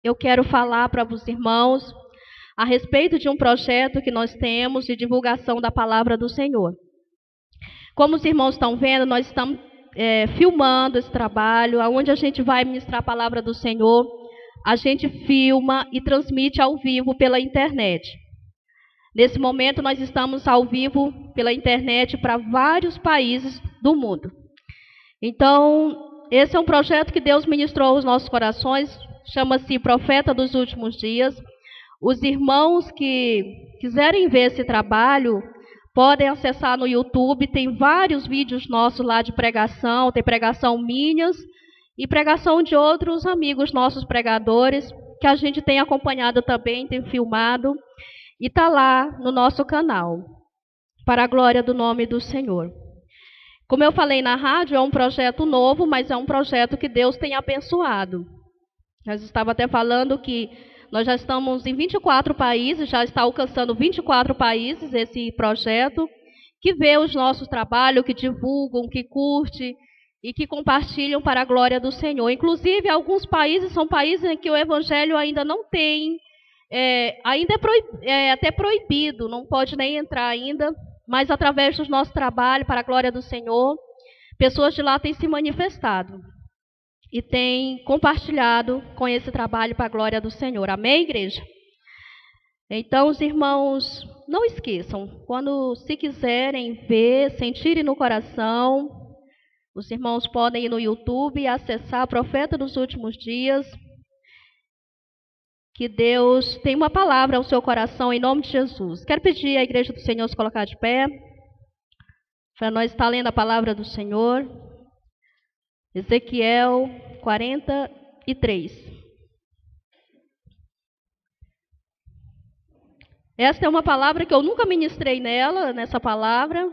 eu quero falar para os irmãos a respeito de um projeto que nós temos de divulgação da palavra do Senhor. Como os irmãos estão vendo, nós estamos filmando esse trabalho, onde a gente vai ministrar a palavra do Senhor, a gente filma e transmite ao vivo pela internet. Nesse momento, nós estamos ao vivo pela internet para vários países do mundo. Então, esse é um projeto que Deus ministrou aos nossos corações, chama-se Profeta dos Últimos Dias. Os irmãos que quiserem ver esse trabalho, podem acessar no YouTube, tem vários vídeos nossos lá de pregação, tem pregação minhas e pregação de outros amigos nossos pregadores, que a gente tem acompanhado também, tem filmado, e está lá no nosso canal, para a glória do nome do Senhor. Como eu falei na rádio, é um projeto novo, mas é um projeto que Deus tem abençoado. Nós estávamos até falando que nós já estamos em 24 países, já está alcançando 24 países esse projeto, que vê os nossos trabalhos, que divulgam, que curte e que compartilham para a glória do Senhor. Inclusive, alguns países são países em que o evangelho ainda não tem, ainda é até proibido, não pode nem entrar ainda, mas através dos nossos trabalhos, para a glória do Senhor, pessoas de lá têm se manifestado e tem compartilhado com esse trabalho para a glória do Senhor. Amém, igreja? Então, os irmãos, não esqueçam, quando se quiserem ver, sentirem no coração, os irmãos podem ir no YouTube e acessar Profeta dos Últimos Dias, que Deus tem uma palavra ao seu coração em nome de Jesus. Quero pedir à igreja do Senhor se colocar de pé, para nós estar lendo a palavra do Senhor. Ezequiel 43. Esta é uma palavra que eu nunca ministrei nessa palavra.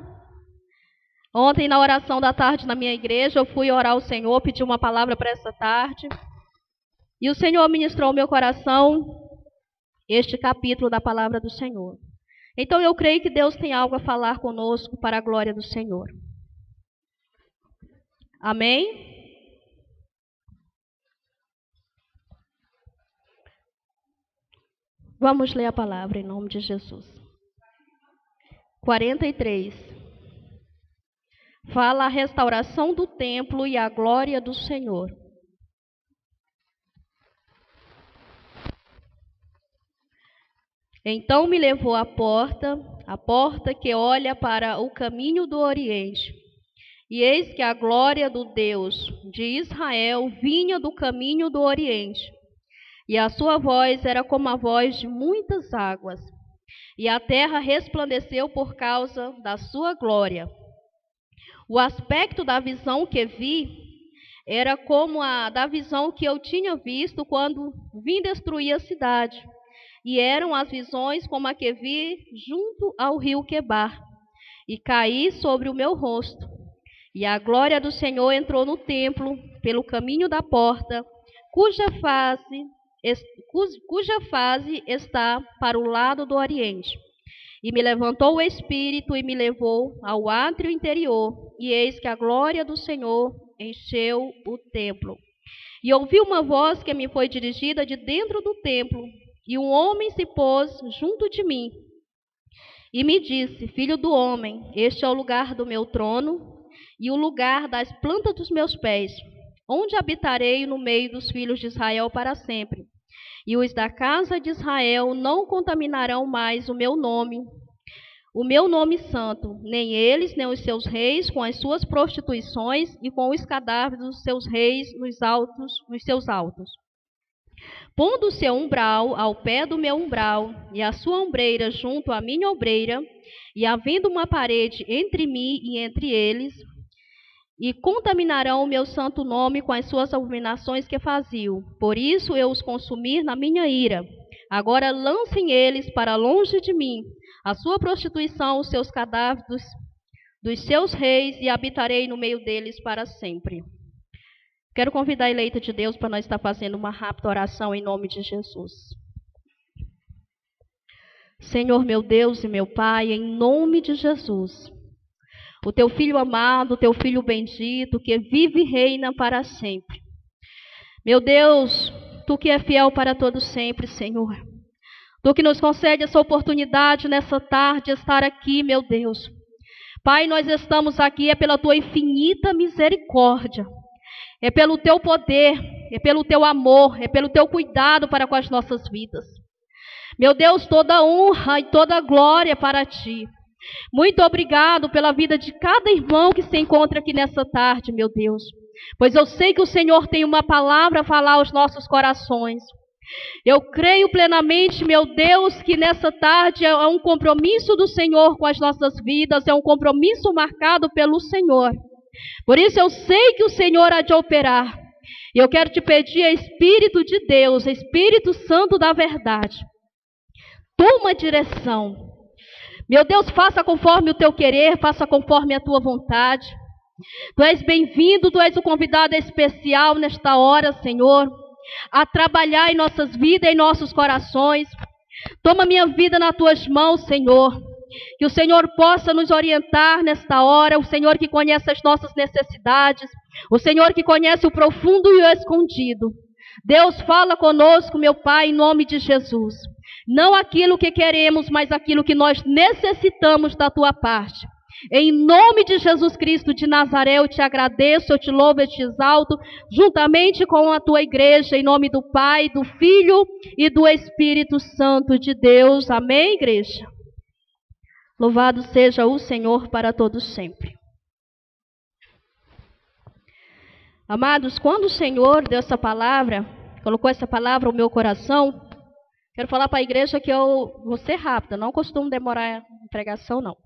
Ontem, na oração da tarde na minha igreja, eu fui orar ao Senhor, pedi uma palavra para essa tarde. E o Senhor ministrou ao meu coração este capítulo da palavra do Senhor. Então, eu creio que Deus tem algo a falar conosco para a glória do Senhor. Amém? Vamos ler a palavra em nome de Jesus. 43. Fala a restauração do templo e a glória do Senhor. Então me levou à porta que olha para o caminho do Oriente. E eis que a glória do Deus de Israel vinha do caminho do Oriente. E a sua voz era como a voz de muitas águas. E a terra resplandeceu por causa da sua glória. O aspecto da visão que vi era como a da visão que eu tinha visto quando vim destruir a cidade. E eram as visões como a que vi junto ao rio Quebar. E caí sobre o meu rosto. E a glória do Senhor entrou no templo pelo caminho da porta, cuja face está para o lado do Oriente. E me levantou o Espírito e me levou ao átrio interior. E eis que a glória do Senhor encheu o templo. E ouvi uma voz que me foi dirigida de dentro do templo. E um homem se pôs junto de mim. E me disse: Filho do homem, este é o lugar do meu trono e o lugar das plantas dos meus pés, onde habitarei no meio dos filhos de Israel para sempre. E os da casa de Israel não contaminarão mais o meu nome santo, nem eles, nem os seus reis, com as suas prostituições e com os cadáveres dos seus reis nos seus altos. Pondo o seu umbral ao pé do meu umbral, e a sua ombreira junto à minha ombreira, e havendo uma parede entre mim e entre eles, e contaminarão o meu santo nome com as suas abominações que faziam. Por isso eu os consumir na minha ira. Agora lancem eles para longe de mim a sua prostituição, os seus cadáveres dos seus reis, e habitarei no meio deles para sempre. Quero convidar a eleita de Deus para nós estar fazendo uma rápida oração em nome de Jesus. Senhor meu Deus e meu Pai, em nome de Jesus, o teu Filho amado, o teu Filho bendito, que vive e reina para sempre. Meu Deus, Tu que é fiel para todos sempre, Senhor. Tu que nos concede essa oportunidade nessa tarde de estar aqui, meu Deus. Pai, nós estamos aqui pela Tua infinita misericórdia. É pelo Teu poder, é pelo Teu amor, é pelo Teu cuidado para com as nossas vidas. Meu Deus, toda honra e toda glória para Ti. Muito obrigado pela vida de cada irmão que se encontra aqui nessa tarde, meu Deus. Pois eu sei que o Senhor tem uma palavra a falar aos nossos corações. Eu creio plenamente, meu Deus, que nessa tarde é um compromisso do Senhor com as nossas vidas, é um compromisso marcado pelo Senhor. Por isso eu sei que o Senhor há de operar. E eu quero te pedir, Espírito de Deus, Espírito Santo da verdade, toma direção. Meu Deus, faça conforme o teu querer, faça conforme a tua vontade. Tu és bem-vindo, tu és o convidado especial nesta hora, Senhor, a trabalhar em nossas vidas, em nossos corações. Toma minha vida nas tuas mãos, Senhor. Que o Senhor possa nos orientar nesta hora, o Senhor que conhece as nossas necessidades, o Senhor que conhece o profundo e o escondido. Deus, fala conosco, meu Pai, em nome de Jesus. Não aquilo que queremos, mas aquilo que nós necessitamos da tua parte. Em nome de Jesus Cristo de Nazaré, eu te agradeço, eu te louvo, eu te exalto, juntamente com a tua igreja, em nome do Pai, do Filho e do Espírito Santo de Deus. Amém, igreja? Louvado seja o Senhor para todos sempre. Amados, quando o Senhor deu essa palavra, colocou essa palavra no meu coração, quero falar para a igreja que eu vou ser rápida, não costumo demorar em pregação, não.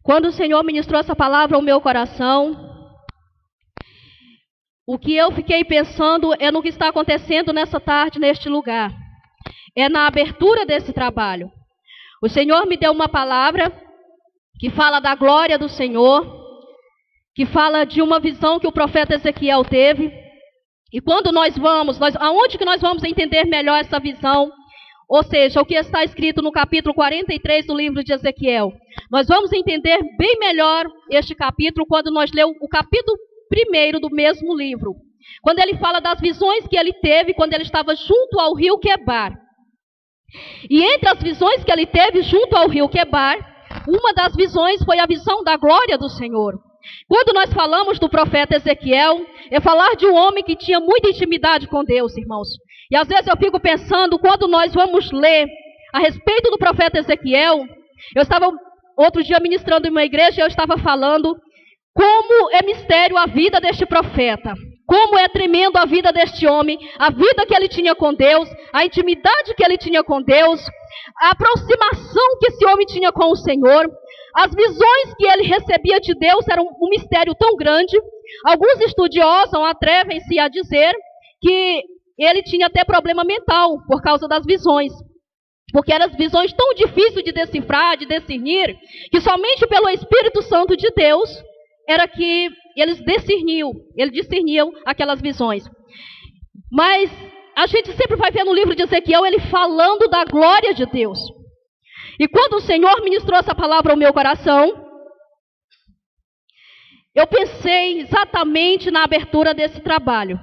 Quando o Senhor ministrou essa palavra ao meu coração, o que eu fiquei pensando é no que está acontecendo nessa tarde, neste lugar. É na abertura desse trabalho. O Senhor me deu uma palavra que fala da glória do Senhor, que fala de uma visão que o profeta Ezequiel teve. E quando nós vamos, aonde que nós vamos entender melhor essa visão? Ou seja, o que está escrito no capítulo 43 do livro de Ezequiel. Nós vamos entender bem melhor este capítulo quando nós lemos o capítulo 1 do mesmo livro. Quando ele fala das visões que ele teve quando ele estava junto ao rio Quebar. E entre as visões que ele teve junto ao rio Quebar, uma das visões foi a visão da glória do Senhor. Quando nós falamos do profeta Ezequiel, é falar de um homem que tinha muita intimidade com Deus, irmãos. E às vezes eu fico pensando, quando nós vamos ler a respeito do profeta Ezequiel, eu estava outro dia ministrando em uma igreja e eu estava falando como é mistério a vida deste profeta. Como é tremendo a vida deste homem, a vida que ele tinha com Deus, a intimidade que ele tinha com Deus, a aproximação que esse homem tinha com o Senhor, as visões que ele recebia de Deus eram um mistério tão grande. Alguns estudiosos atrevem-se a dizer que ele tinha até problema mental por causa das visões. Porque eram visões tão difíceis de decifrar, de discernir, que somente pelo Espírito Santo de Deus era que eles discerniam aquelas visões. Mas a gente sempre vai ver no livro de Ezequiel ele falando da glória de Deus. E quando o Senhor ministrou essa palavra ao meu coração, eu pensei exatamente na abertura desse trabalho.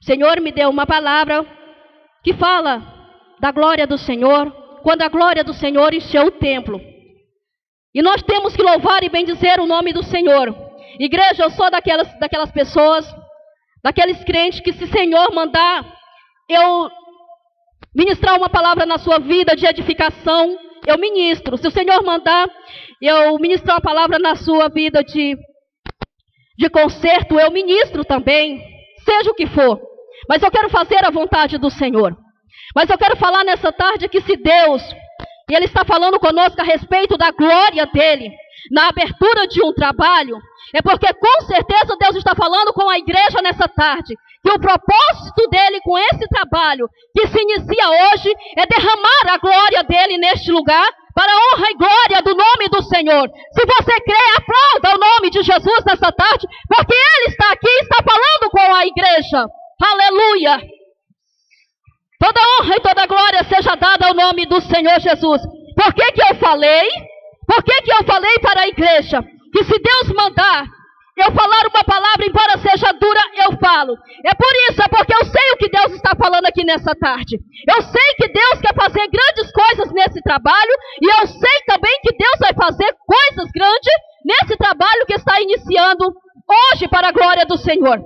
O Senhor me deu uma palavra que fala da glória do Senhor, quando a glória do Senhor encheu o templo. E nós temos que louvar e bendizer o nome do Senhor. Igreja, eu sou daquelas pessoas, daqueles crentes que se o Senhor mandar eu ministrar uma palavra na sua vida de edificação, eu ministro. Se o Senhor mandar eu ministrar uma palavra na sua vida de conserto, eu ministro também, seja o que for. Mas eu quero fazer a vontade do Senhor. Mas eu quero falar nessa tarde que se Deus, e Ele está falando conosco a respeito da glória dEle, na abertura de um trabalho, é porque com certeza Deus está falando com a igreja nessa tarde, que o propósito dEle com esse trabalho, que se inicia hoje, é derramar a glória dEle neste lugar, para a honra e glória do nome do Senhor. Se você crê, aplauda o nome de Jesus nessa tarde, porque Ele está aqui, está falando com a igreja. Aleluia! Toda honra e toda glória seja dada ao nome do Senhor Jesus. Por que eu falei? Por que eu falei para a igreja? Que se Deus mandar eu falar uma palavra, embora seja dura, eu falo. É por isso, é porque eu sei o que Deus está falando aqui nessa tarde. Eu sei que Deus quer fazer grandes coisas nesse trabalho, e eu sei também que Deus vai fazer coisas grandes nesse trabalho que está iniciando hoje para a glória do Senhor.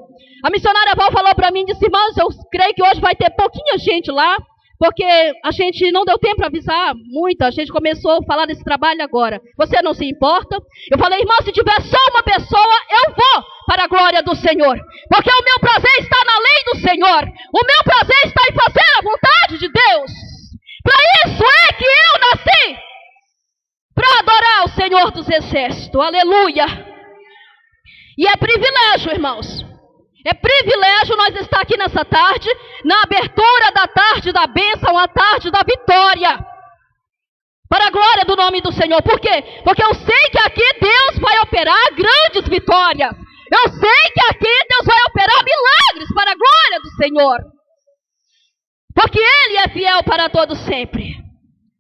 A missionária Val falou para mim, disse: irmãos, eu creio que hoje vai ter pouquinha gente lá, porque a gente não deu tempo para avisar muito, a gente começou a falar desse trabalho agora. Você não se importa? Eu falei: irmão, se tiver só uma pessoa, eu vou para a glória do Senhor. Porque o meu prazer está na lei do Senhor. O meu prazer está em fazer a vontade de Deus. Para isso é que eu nasci. Para adorar o Senhor dos Exércitos. Aleluia. E é privilégio, irmãos. É privilégio nós estar aqui nessa tarde, na abertura da tarde da bênção, a tarde da vitória. Para a glória do nome do Senhor. Por quê? Porque eu sei que aqui Deus vai operar grandes vitórias. Eu sei que aqui Deus vai operar milagres para a glória do Senhor. Porque Ele é fiel para todo sempre.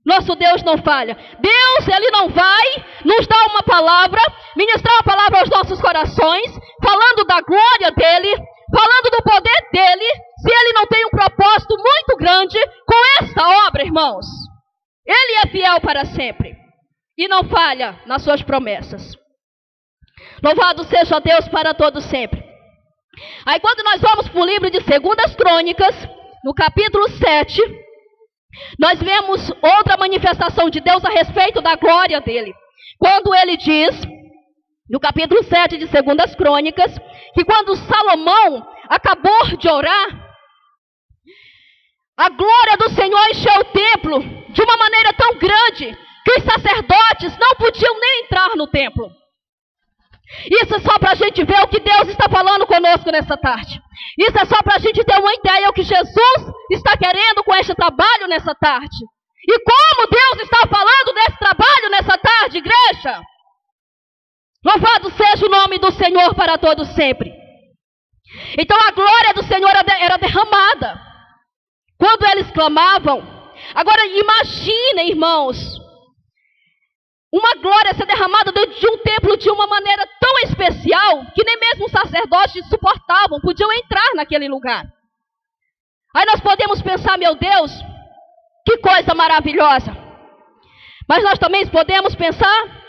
Nosso Deus não falha. Deus, Ele não vai nos dar uma palavra, ministrar uma palavra aos nossos corações, falando da glória dEle, falando do poder dEle, se Ele não tem um propósito muito grande com esta obra, irmãos. Ele é fiel para sempre e não falha nas suas promessas. Louvado seja Deus para todo sempre. Aí quando nós vamos para o livro de 2 Crônicas, no capítulo 7, nós vemos outra manifestação de Deus a respeito da glória dele. Quando ele diz, no capítulo 7 de 2 Crônicas, que quando Salomão acabou de orar, a glória do Senhor encheu o templo de uma maneira tão grande que os sacerdotes não podiam nem entrar no templo. Isso é só para a gente ver o que Deus está falando conosco nessa tarde. Isso é só para a gente ter uma ideia do que Jesus está querendo com este trabalho nessa tarde. E como Deus está falando desse trabalho nessa tarde, igreja? Louvado seja o nome do Senhor para todos sempre. Então a glória do Senhor era derramada quando eles clamavam. Agora imaginem, irmãos, uma glória ser derramada dentro de um templo de uma maneira tão especial que nem mesmo os sacerdotes suportavam, podiam entrar naquele lugar. Aí nós podemos pensar: meu Deus, que coisa maravilhosa. Mas nós também podemos pensar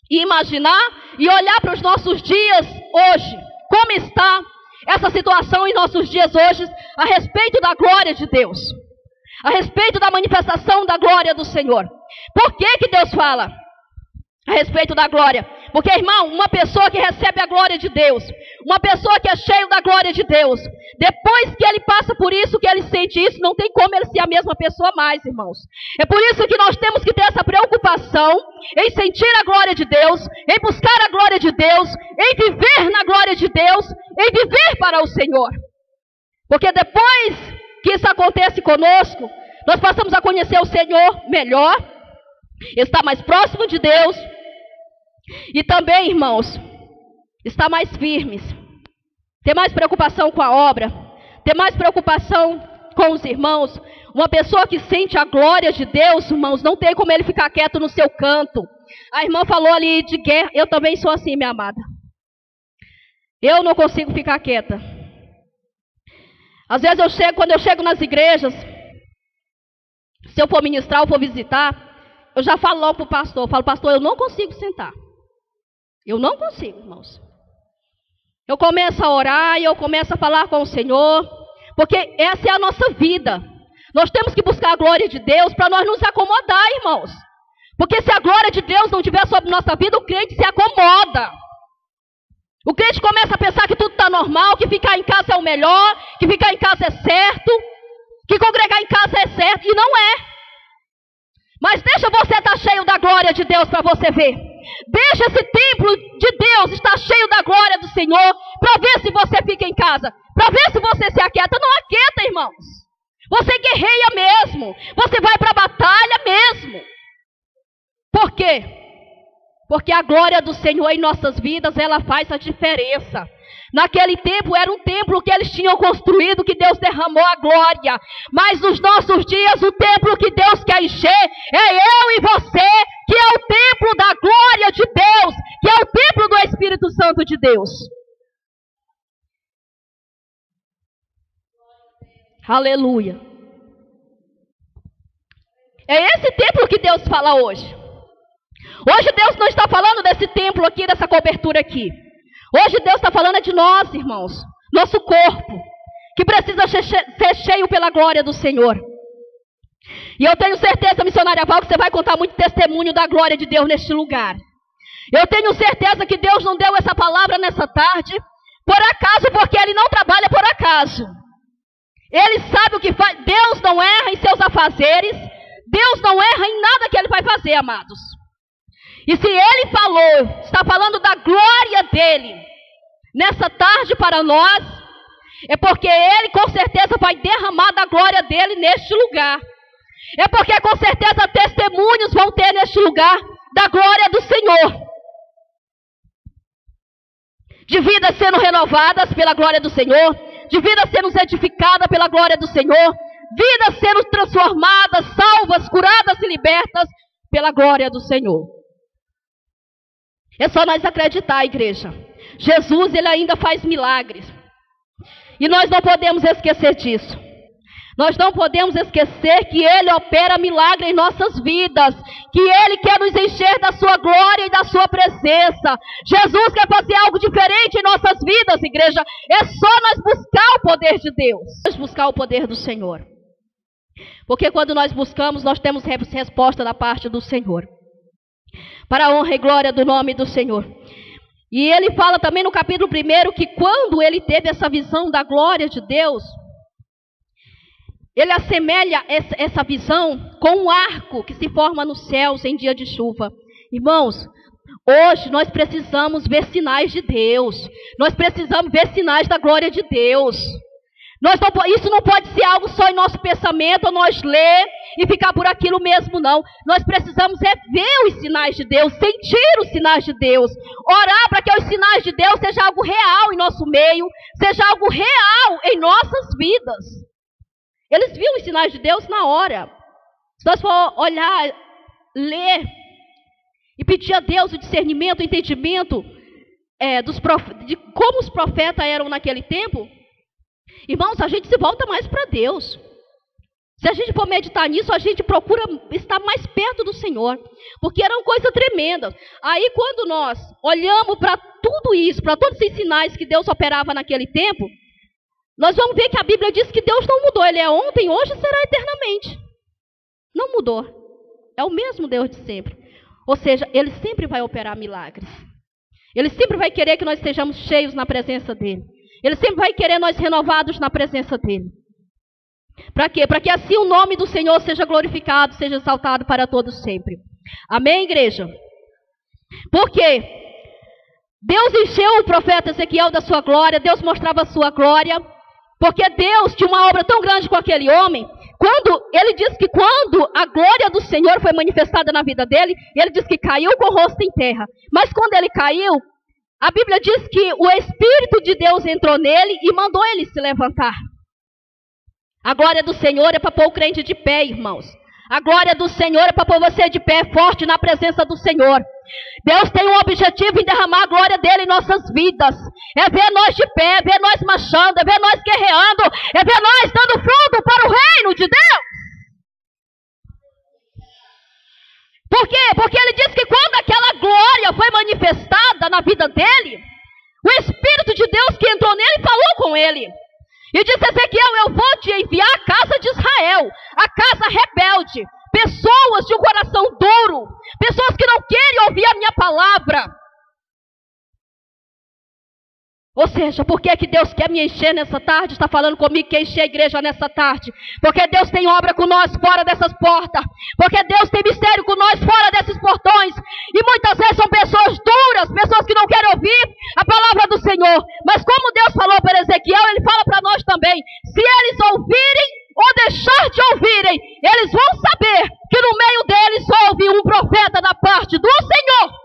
e imaginar e olhar para os nossos dias hoje. Como está essa situação em nossos dias hoje a respeito da glória de Deus? A respeito da manifestação da glória do Senhor. Por que que Deus fala a respeito da glória? Porque, irmão, uma pessoa que recebe a glória de Deus, uma pessoa que é cheia da glória de Deus, depois que ele passa por isso, que ele sente isso, não tem como ele ser a mesma pessoa mais, irmãos. É por isso que nós temos que ter essa preocupação em sentir a glória de Deus, em buscar a glória de Deus, em viver na glória de Deus, em viver para o Senhor. Porque depois que isso acontece conosco, nós passamos a conhecer o Senhor melhor, estar mais próximo de Deus e também, irmãos, estar mais firmes, ter mais preocupação com a obra, ter mais preocupação com os irmãos. Uma pessoa que sente a glória de Deus, irmãos, não tem como ele ficar quieto no seu canto. A irmã falou ali de guerra, eu também sou assim, minha amada. Eu não consigo ficar quieta. Às vezes quando eu chego nas igrejas, se eu for ministrar ou for visitar, eu já falo logo para o pastor, eu falo: pastor, eu não consigo sentar. Eu não consigo, irmãos. Eu começo a orar e eu começo a falar com o Senhor, porque essa é a nossa vida. Nós temos que buscar a glória de Deus para nós nos acomodar, irmãos. Porque se a glória de Deus não estiver sobre nossa vida, o crente se acomoda. O crente começa a pensar que tudo está normal, que ficar em casa é o melhor, que ficar em casa é certo, que congregar em casa é certo, e não é. Mas deixa você estar cheio da glória de Deus para você ver. Deixa esse templo de Deus estar cheio da glória do Senhor, para ver se você fica em casa, para ver se você se aquieta. Não aquieta, irmãos. Você guerreia mesmo, você vai para a batalha mesmo. Por quê? Porque a glória do Senhor em nossas vidas, ela faz a diferença. Naquele tempo era um templo que eles tinham construído, que Deus derramou a glória. Mas nos nossos dias, o templo que Deus quer encher é eu e você, que é o templo da glória de Deus, que é o templo do Espírito Santo de Deus. Aleluia. É esse templo que Deus fala hoje. Hoje Deus não está falando desse templo aqui, dessa cobertura aqui. Hoje Deus está falando de nós, irmãos. Nosso corpo, que precisa ser cheio pela glória do Senhor. E eu tenho certeza, missionária Val, que você vai contar muito testemunho da glória de Deus neste lugar. Eu tenho certeza que Deus não deu essa palavra nessa tarde por acaso, porque Ele não trabalha por acaso. Ele sabe o que faz. Deus não erra em seus afazeres. Deus não erra em nada que Ele vai fazer, amados. E se Ele falou, está falando da glória dEle nessa tarde para nós, é porque Ele com certeza vai derramar da glória dEle neste lugar. É porque com certeza testemunhos vão ter neste lugar da glória do Senhor. De vidas sendo renovadas pela glória do Senhor, de vidas sendo edificadas pela glória do Senhor, vidas sendo transformadas, salvas, curadas e libertas pela glória do Senhor. É só nós acreditar, igreja. Jesus, Ele ainda faz milagres. E nós não podemos esquecer disso. Nós não podemos esquecer que Ele opera milagre em nossas vidas, que Ele quer nos encher da sua glória e da sua presença. Jesus quer fazer algo diferente em nossas vidas, igreja. É só nós buscar o poder de Deus, nós buscar o poder do Senhor. Porque quando nós buscamos, nós temos resposta da parte do Senhor. Para a honra e glória do nome do Senhor. E Ele fala também no capítulo 1 que quando Ele teve essa visão da glória de Deus, Ele assemelha essa visão com um arco que se forma nos céus em dia de chuva. Irmãos, hoje nós precisamos ver sinais de Deus. Nós precisamos ver sinais da glória de Deus. Isso não pode ser algo só em nosso pensamento, ou nós ler e ficar por aquilo mesmo, não. Nós precisamos ver os sinais de Deus, sentir os sinais de Deus. Orar para que os sinais de Deus sejam algo real em nosso meio, seja algo real em nossas vidas. Eles viam os sinais de Deus na hora. Se nós for olhar, ler e pedir a Deus o discernimento, o entendimento de como os profetas eram naquele tempo, irmãos, a gente se volta mais para Deus. Se a gente for meditar nisso, a gente procura estar mais perto do Senhor, porque era uma coisa tremenda. Aí quando nós olhamos para tudo isso, para todos esses sinais que Deus operava naquele tempo, nós vamos ver que a Bíblia diz que Deus não mudou. Ele é ontem, hoje e será eternamente. Não mudou. É o mesmo Deus de sempre. Ou seja, Ele sempre vai operar milagres. Ele sempre vai querer que nós estejamos cheios na presença dEle. Ele sempre vai querer nós renovados na presença dEle. Para quê? Para que assim o nome do Senhor seja glorificado, seja exaltado para todos sempre. Amém, igreja? Por quê? Deus encheu o profeta Ezequiel da sua glória. Deus mostrava a sua glória. Porque Deus tinha uma obra tão grande com aquele homem. Ele diz que quando a glória do Senhor foi manifestada na vida dele, ele diz que caiu com o rosto em terra. Mas quando ele caiu, a Bíblia diz que o Espírito de Deus entrou nele e mandou ele se levantar. A glória do Senhor é para pôr o crente de pé, irmãos. A glória do Senhor é para pôr você de pé, forte na presença do Senhor. Deus tem um objetivo em derramar a glória dele em nossas vidas. É ver nós de pé, é ver nós marchando, é ver nós guerreando, é ver nós dando fruto para o reino de Deus. Por quê? Porque ele diz que quando aquela glória foi manifestada na vida dele, o Espírito de Deus que entrou nele falou com ele. E disse: Ezequiel, eu vou te enviar a casa de Israel, a casa rebelde, pessoas de um coração duro, pessoas que não querem ouvir a minha palavra. Ou seja, por que Deus quer me encher nessa tarde? Está falando comigo que encher a igreja nessa tarde. Porque Deus tem obra com nós fora dessas portas. Porque Deus tem mistério com nós fora desses portões. E muitas vezes são pessoas duras, pessoas que não querem ouvir a palavra do Senhor. Mas como Deus falou para Ezequiel, Ele fala para nós também. Se eles ouvirem ou deixar de ouvirem, eles vão saber que no meio deles houve um profeta da parte do Senhor.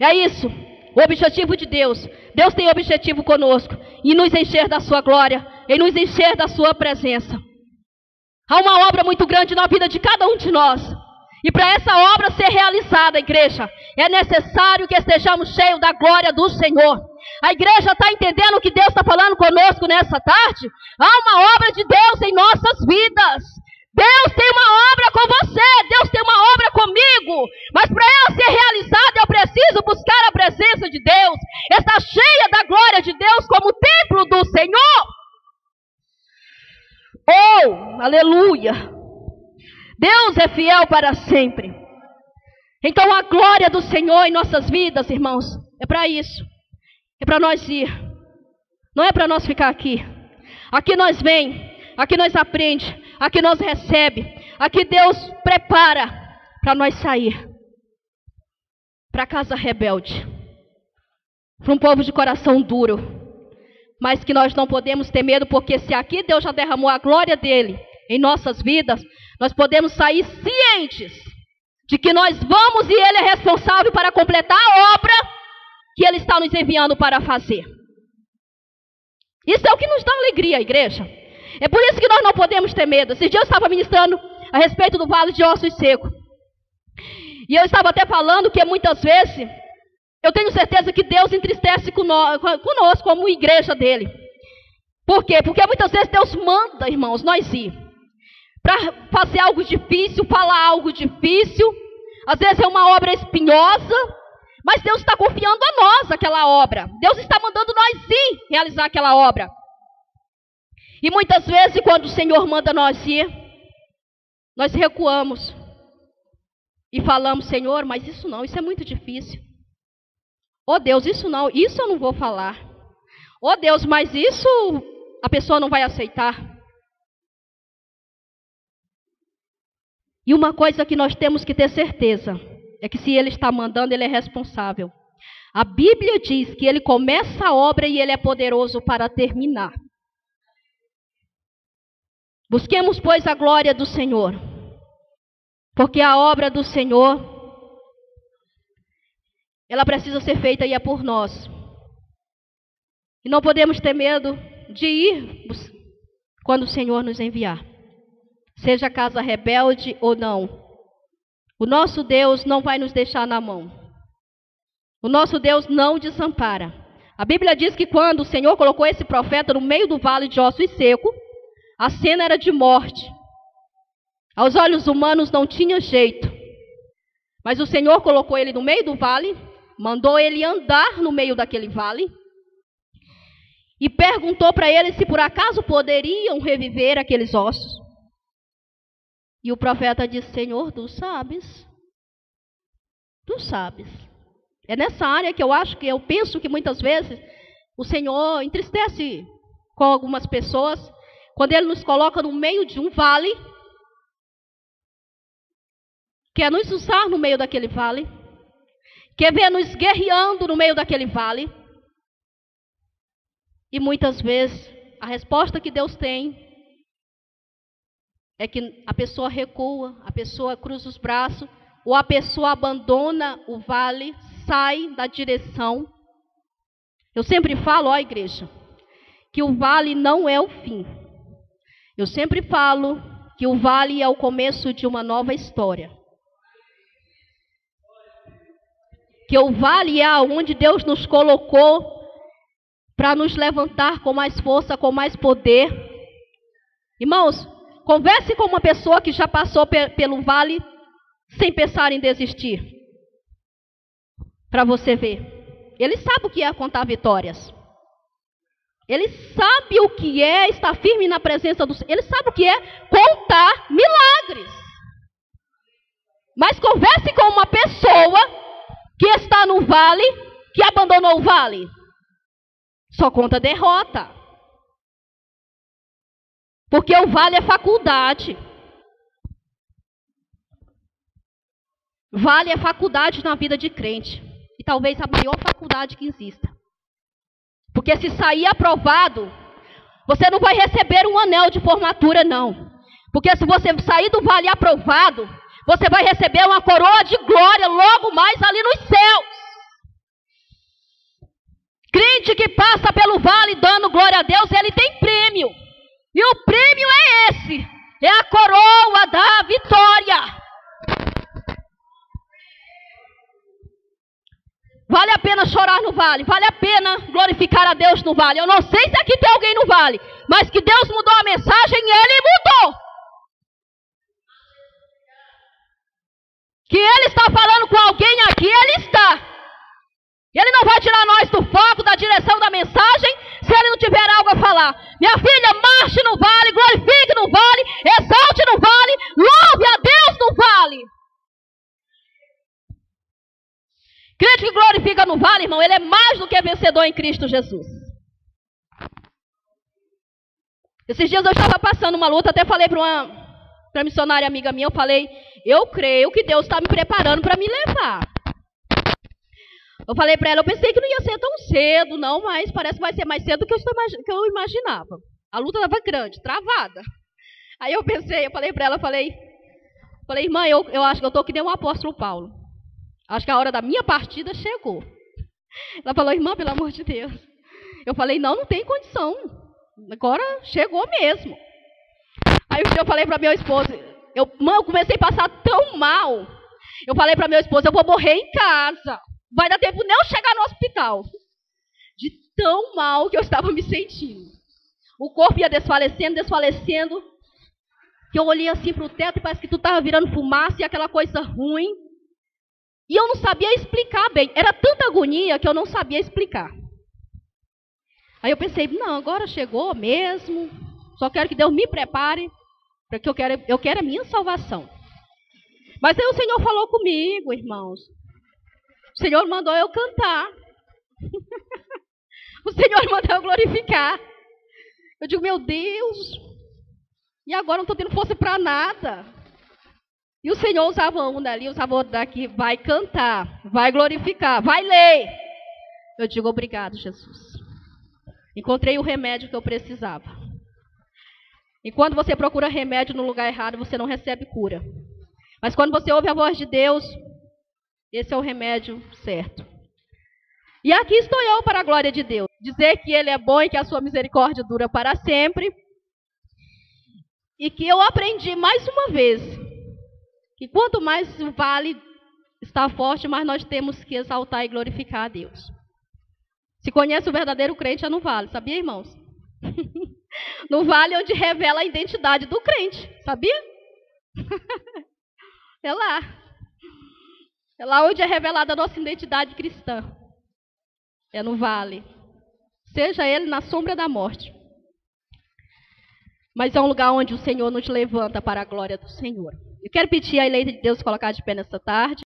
É isso, o objetivo de Deus. Deus tem objetivo conosco, em nos encher da sua glória, em nos encher da sua presença. Há uma obra muito grande na vida de cada um de nós. E para essa obra ser realizada, igreja, é necessário que estejamos cheios da glória do Senhor. A igreja está entendendo o que Deus está falando conosco nessa tarde? Há uma obra de Deus em nossas vidas. Deus tem uma obra com você, Deus tem uma obra comigo. Mas para ela ser realizada, eu preciso buscar a presença de Deus. Estar cheia da glória de Deus como templo do Senhor. Oh, aleluia! Deus é fiel para sempre. Então a glória do Senhor em nossas vidas, irmãos, é para isso. É para nós ir. Não é para nós ficar aqui. Aqui nós vem, aqui nós aprende, aqui nós recebe, aqui Deus prepara para nós sair. Para a casa rebelde. Para um povo de coração duro. Mas que nós não podemos ter medo, porque se aqui Deus já derramou a glória dele em nossas vidas, nós podemos sair cientes de que nós vamos e ele é responsável para completar a obra que ele está nos enviando para fazer. Isso é o que nos dá alegria, igreja. É por isso que nós não podemos ter medo. Esses dias eu estava ministrando a respeito do vale de ossos secos. E eu estava até falando que muitas vezes eu tenho certeza que Deus entristece conosco como igreja dele. Por quê? Porque muitas vezes Deus manda, irmãos, nós ir para fazer algo difícil, falar algo difícil. Às vezes é uma obra espinhosa, mas Deus está confiando a nós aquela obra. Deus está mandando nós ir realizar aquela obra. E muitas vezes quando o Senhor manda nós ir, nós recuamos. E falamos, Senhor, mas isso não, isso é muito difícil. Oh Deus, isso eu não vou falar. Oh Deus, mas isso a pessoa não vai aceitar. E uma coisa que nós temos que ter certeza, é que se Ele está mandando, Ele é responsável. A Bíblia diz que Ele começa a obra e Ele é poderoso para terminar. Busquemos, pois, a glória do Senhor. Porque a obra do Senhor, ela precisa ser feita e é por nós. E não podemos ter medo de ir quando o Senhor nos enviar. Seja casa rebelde ou não. O nosso Deus não vai nos deixar na mão. O nosso Deus não desampara. A Bíblia diz que quando o Senhor colocou esse profeta no meio do vale de ossos secos, a cena era de morte. Aos olhos humanos não tinha jeito. Mas o Senhor colocou ele no meio do vale, mandou ele andar no meio daquele vale e perguntou para ele se por acaso poderiam reviver aqueles ossos. E o profeta disse, Senhor, tu sabes. Tu sabes. É nessa área que eu penso que muitas vezes o Senhor entristece com algumas pessoas, quando Ele nos coloca no meio de um vale, quer nos usar no meio daquele vale, quer ver nos guerreando no meio daquele vale. E muitas vezes a resposta que Deus tem é que a pessoa recua, a pessoa cruza os braços, ou a pessoa abandona o vale, sai da direção. Eu sempre falo, ó igreja, que o vale não é o fim. Eu sempre falo que o vale é o começo de uma nova história. Que o vale é onde Deus nos colocou para nos levantar com mais força, com mais poder. Irmãos, converse com uma pessoa que já passou pelo vale sem pensar em desistir. Para você ver. Ele sabe o que é contar vitórias. Ele sabe o que é estar firme na presença do Senhor. Ele sabe o que é contar milagres. Mas converse com uma pessoa que está no vale, que abandonou o vale. Só conta derrota. Porque o vale é faculdade. Vale é faculdade na vida de crente. E talvez a maior faculdade que exista. Porque se sair aprovado, você não vai receber um anel de formatura, não. Porque se você sair do vale aprovado, você vai receber uma coroa de glória logo mais ali nos céus. Crente que passa pelo vale dando glória a Deus, ele tem prêmio. E o prêmio é esse. É a coroa da vitória. Vale a pena chorar no vale, vale a pena glorificar a Deus no vale. Eu não sei se aqui tem alguém no vale, mas que Deus mudou a mensagem, Ele mudou. Que Ele está falando com alguém aqui, Ele está. Ele não vai tirar nós do foco, da direção da mensagem, se Ele não tiver algo a falar. Minha filha, marche no vale, glorifique no vale, exalte no vale, louve a Deus no vale. Crente que glorifica no vale, irmão, ele é mais do que vencedor em Cristo Jesus. Esses dias eu estava passando uma luta, até falei para uma missionária amiga minha, eu falei, eu creio que Deus está me preparando para me levar. Eu falei para ela, eu pensei que não ia ser tão cedo, não, mas parece que vai ser mais cedo do que eu imaginava. A luta estava grande, travada. Aí eu pensei, eu falei para ela, falei, irmã, eu acho que eu estou que nem o apóstolo Paulo. Acho que a hora da minha partida chegou. Ela falou, irmã, pelo amor de Deus. Eu falei, não tem condição. Agora chegou mesmo. Aí eu falei para meu esposo, eu comecei a passar tão mal. Eu falei para meu esposo, eu vou morrer em casa. Vai dar tempo nem eu chegar no hospital. De tão mal que eu estava me sentindo. O corpo ia desfalecendo. Que eu olhei assim para o teto e parece que tudo estava virando fumaça e aquela coisa ruim. E eu não sabia explicar bem. Era tanta agonia que eu não sabia explicar. Aí eu pensei, não, agora chegou mesmo. Só quero que Deus me prepare. Porque eu quero a minha salvação. Mas aí o Senhor falou comigo, irmãos. O Senhor mandou eu cantar. O Senhor mandou eu glorificar. Eu digo, meu Deus. E agora não estou tendo força para nada. E o Senhor usava um dali, usava outro daqui. Vai cantar, vai glorificar, vai ler. Eu digo, obrigado, Jesus. Encontrei o remédio que eu precisava. E quando você procura remédio no lugar errado, você não recebe cura. Mas quando você ouve a voz de Deus, esse é o remédio certo. E aqui estou eu para a glória de Deus. Dizer que Ele é bom e que a sua misericórdia dura para sempre. E que eu aprendi mais uma vez que quanto mais o vale está forte, mais nós temos que exaltar e glorificar a Deus. Se conhece o verdadeiro crente é no vale, sabia, irmãos? No vale onde revela a identidade do crente, sabia? É lá. É lá onde é revelada a nossa identidade cristã. É no vale. Seja ele na sombra da morte. Mas é um lugar onde o Senhor nos levanta para a glória do Senhor. Eu quero pedir a eleita de Deus colocar de pé nessa tarde.